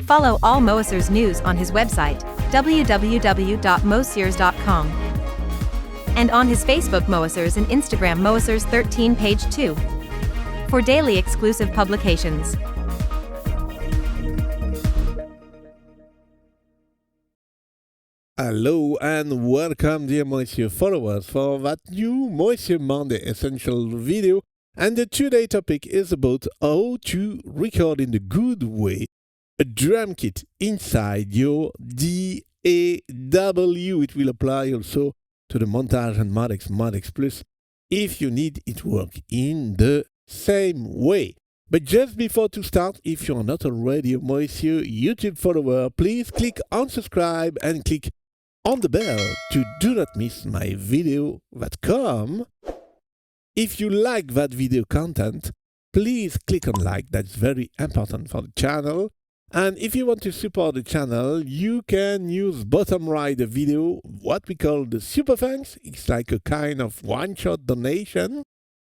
Follow all Moasers news on his website, www.moasers.com. And on his Facebook Moasers and Instagram Moasers13 page 2. For daily exclusive publications. Hello and welcome, dear Moisture followers, for that new Moisture Monday essential video. And the today topic is about how to record in the good way a drum kit inside your DAW. It will apply also to the Montage and Modex Plus if you need it work in the same way. But just before to start, if you are not already a Moisture YouTube follower, please click on subscribe and click on the bell to do not miss my video that come. If you like that video content, please click on like, that's very important for the channel. And if you want to support the channel, you can use bottom right the video, what we call the super thanks. It's like a kind of one-shot donation.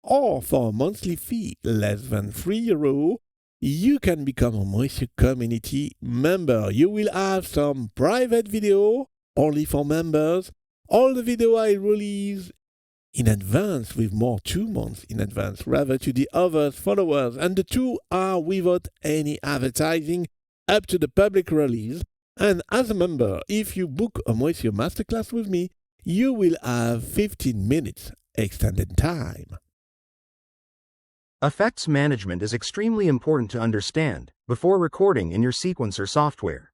Or for a monthly fee less than €3, you can become a Moisture community member. You will have some private video only for members. All the video I release in advance with more 2 months in advance rather to the other followers, and the two are without any advertising up to the public release. And as a member, if you book a Moisture Masterclass with me, you will have 15 minutes extended time. Effects management is extremely important to understand before recording in your sequencer software.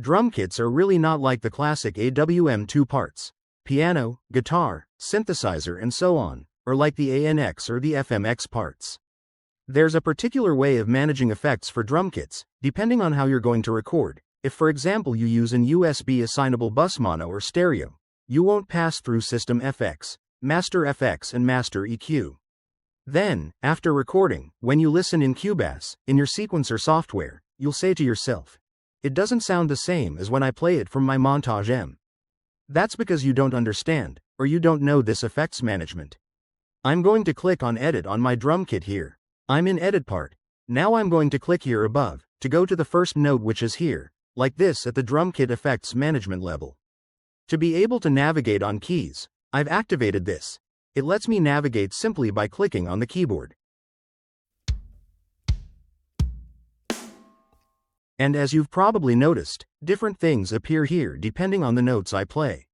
Drum kits are really not like the classic AWM2 parts, piano, guitar, synthesizer and so on, or like the ANX or the FMX parts. There's a particular way of managing effects for drum kits, depending on how you're going to record. If for example you use an USB assignable bus mono or stereo, you won't pass through System FX, Master FX and Master EQ. Then, after recording, when you listen in Cubase, in your sequencer software, you'll say to yourself, it doesn't sound the same as when I play it from my Montage M. That's because you don't understand, or you don't know this effects management. I'm going to click on Edit on my drum kit here. I'm in Edit part. Now I'm going to click here above, to go to the first note which is here, like this at the drum kit effects management level. To be able to navigate on keys, I've activated this. It lets me navigate simply by clicking on the keyboard. And as you've probably noticed, different things appear here depending on the notes I play.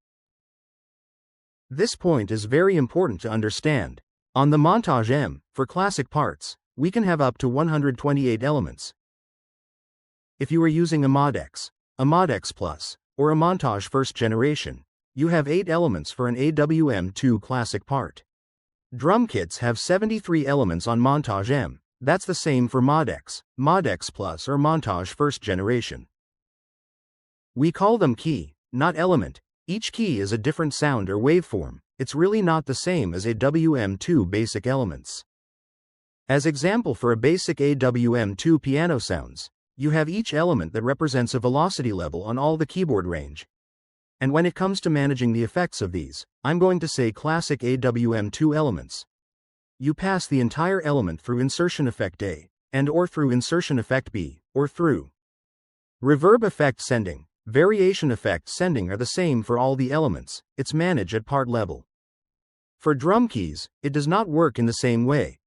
This point is very important to understand. On the Montage M, for classic parts, we can have up to 128 elements. If you are using a Modex Plus, or a Montage first generation, you have 8 elements for an AWM2 classic part. Drum kits have 73 elements on Montage M. That's the same for Modex Plus or Montage first generation. We call them key, not element. Each key is a different sound or waveform. It's really not the same as AWM2 basic elements. As example for a basic AWM2 piano sounds, you have each element that represents a velocity level on all the keyboard range. And when it comes to managing the effects of these, I'm going to say classic AWM2 elements. You pass the entire element through insertion effect A, and or through insertion effect B, or through reverb effect sending. Variation effect sending are the same for all the elements. It's managed at part level. For drum keys, it does not work in the same way.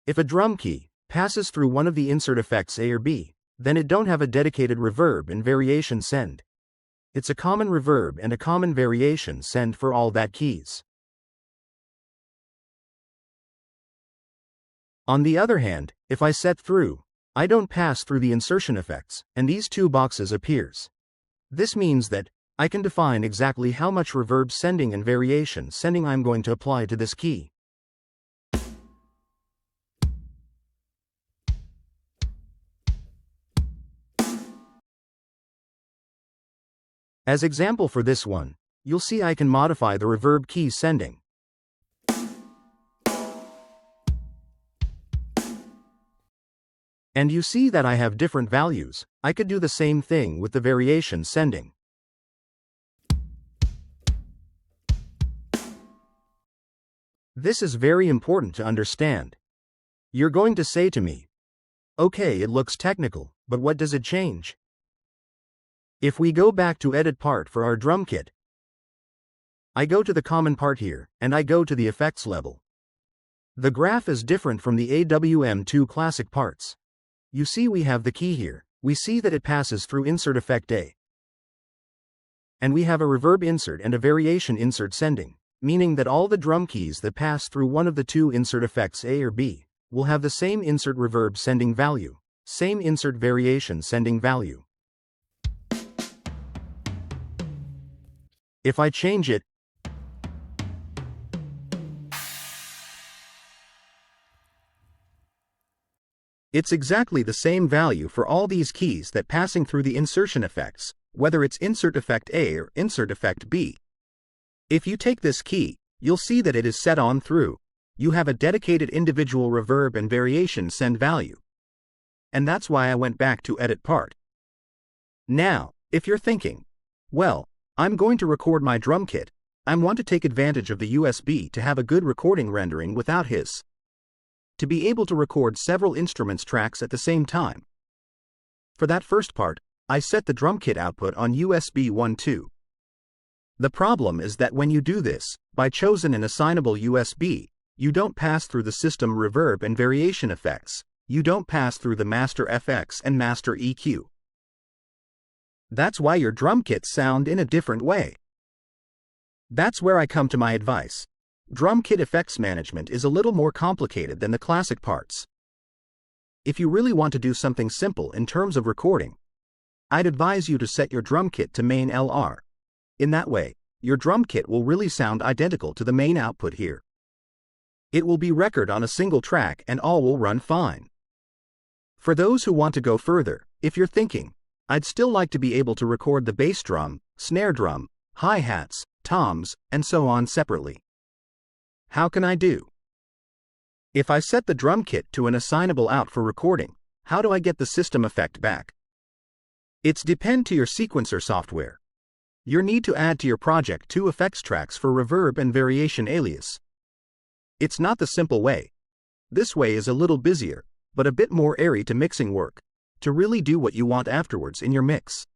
If a drum key passes through one of the insert effects A or B, then it don't have a dedicated reverb and variation send. It's a common reverb and a common variation send for all that keys. On the other hand, if I set through, I don't pass through the insertion effects, and these two boxes appears. This means that I can define exactly how much reverb sending and variation sending I'm going to apply to this key. As example for this one, you'll see I can modify the reverb key sending. And you see that I have different values. I could do the same thing with the variation sending. This is very important to understand. You're going to say to me, okay, it looks technical, but what does it change? If we go back to Edit Part for our drum kit, I go to the Common part here, and I go to the Effects level. The graph is different from the AWM2 Classic parts. You see we have the key here. We see that it passes through Insert Effect A. And we have a reverb insert and a variation insert sending, meaning that all the drum keys that pass through one of the two insert effects A or B will have the same insert reverb sending value, same insert variation sending value. If I change it, it's exactly the same value for all these keys that passing through the insertion effects, whether it's insert effect A or insert effect B. If you take this key, you'll see that it is set on through. You have a dedicated individual reverb and variation send value. And that's why I went back to Edit Part. Now, if you're thinking, well, I'm going to record my drum kit, I want to take advantage of the USB to have a good recording rendering without hiss, to be able to record several instruments tracks at the same time. For that first part, I set the drum kit output on USB 1.2. The problem is that when you do this, by choosing an assignable USB, you don't pass through the system reverb and variation effects, you don't pass through the master FX and master EQ. That's why your drum kits sound in a different way. That's where I come to my advice. Drum kit effects management is a little more complicated than the classic parts. If you really want to do something simple in terms of recording, I'd advise you to set your drum kit to main LR. In that way, your drum kit will really sound identical to the main output here. It will be record on a single track and all will run fine. For those who want to go further, if you're thinking, I'd still like to be able to record the bass drum, snare drum, hi-hats, toms, and so on separately. How can I do? If I set the drum kit to an assignable out for recording, how do I get the system effect back? It's depend to your sequencer software. You need to add to your project 2 effects tracks for reverb and variation alias. It's not the simple way. This way is a little busier, but a bit more airy to mixing work, to really do what you want afterwards in your mix.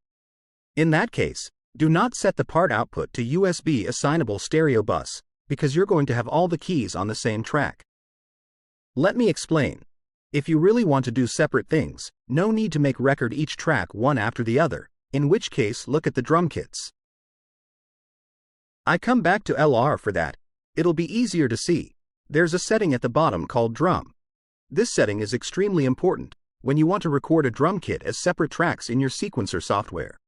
In that case, do not set the part output to USB assignable stereo bus, because you're going to have all the keys on the same track. Let me explain. If you really want to do separate things, no need to make record each track one after the other, in which case look at the drum kits. I come back to LR for that. It'll be easier to see. There's a setting at the bottom called drum. This setting is extremely important when you want to record a drum kit as separate tracks in your sequencer software.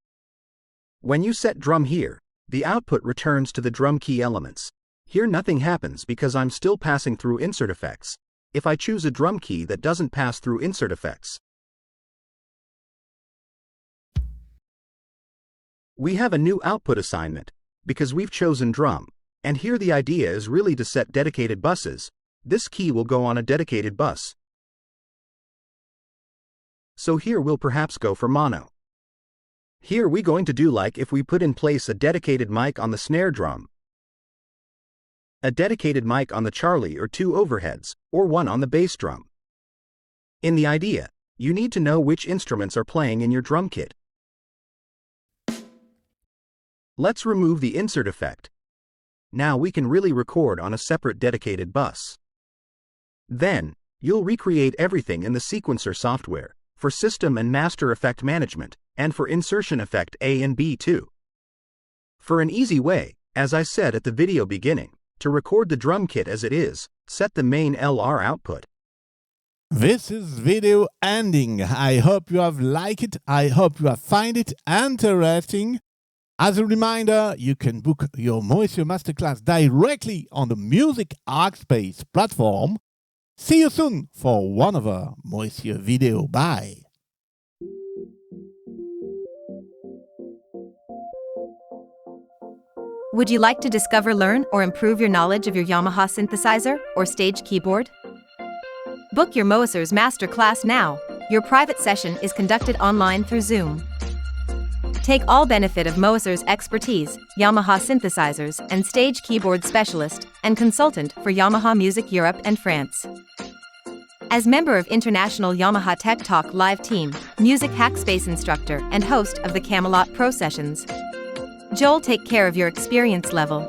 When you set drum here, the output returns to the drum key elements. Here nothing happens because I'm still passing through insert effects. If I choose a drum key that doesn't pass through insert effects, we have a new output assignment, because we've chosen drum, and here the idea is really to set dedicated buses. This key will go on a dedicated bus. So here we'll perhaps go for mono. Here we going to do like if we put in place a dedicated mic on the snare drum, a dedicated mic on the Charlie or 2 overheads, or 1 on the bass drum. In the idea, you need to know which instruments are playing in your drum kit. Let's remove the insert effect. Now we can really record on a separate dedicated bus. Then, you'll recreate everything in the sequencer software, for system and master effect management, and for insertion effect A and B too. For an easy way, as I said at the video beginning, to record the drum kit as it is, set the main LR output. This is video ending. I hope you have liked it. I hope you have find it interesting. As a reminder, you can book your Moisure Masterclass directly on the Music Artspace platform. See you soon for one other Moisure video. Bye. Would you like to discover, learn, or improve your knowledge of your Yamaha synthesizer or stage keyboard? Book your Moisures Masterclass now. Your private session is conducted online through Zoom. Take all benefit of Moisures' expertise, Yamaha synthesizers and stage keyboard specialist and consultant for Yamaha Music Europe and France. As member of International Yamaha Tech Talk live team, music hackspace instructor, and host of the Camelot Pro Sessions, Joel take care of your experience level.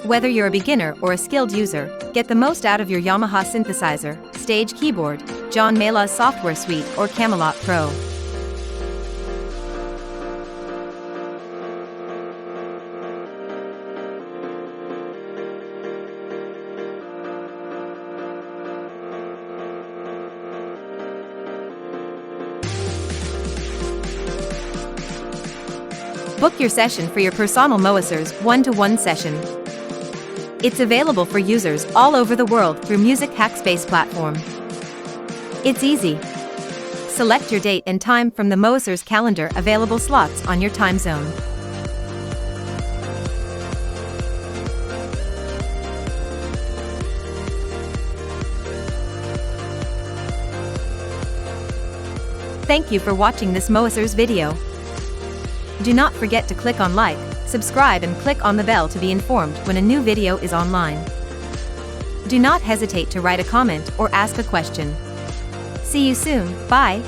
Whether you're a beginner or a skilled user, get the most out of your Yamaha synthesizer, Stage keyboard, John Mayall's software suite, or Camelot Pro. Book your session for your personal Moasers one-to-one session. It's available for users all over the world through Music Hackspace platform. It's easy. Select your date and time from the Moasers calendar available slots on your time zone. Thank you for watching this Moasers video. Do not forget to click on like, subscribe and click on the bell to be informed when a new video is online. Do not hesitate to write a comment or ask a question. See you soon, bye!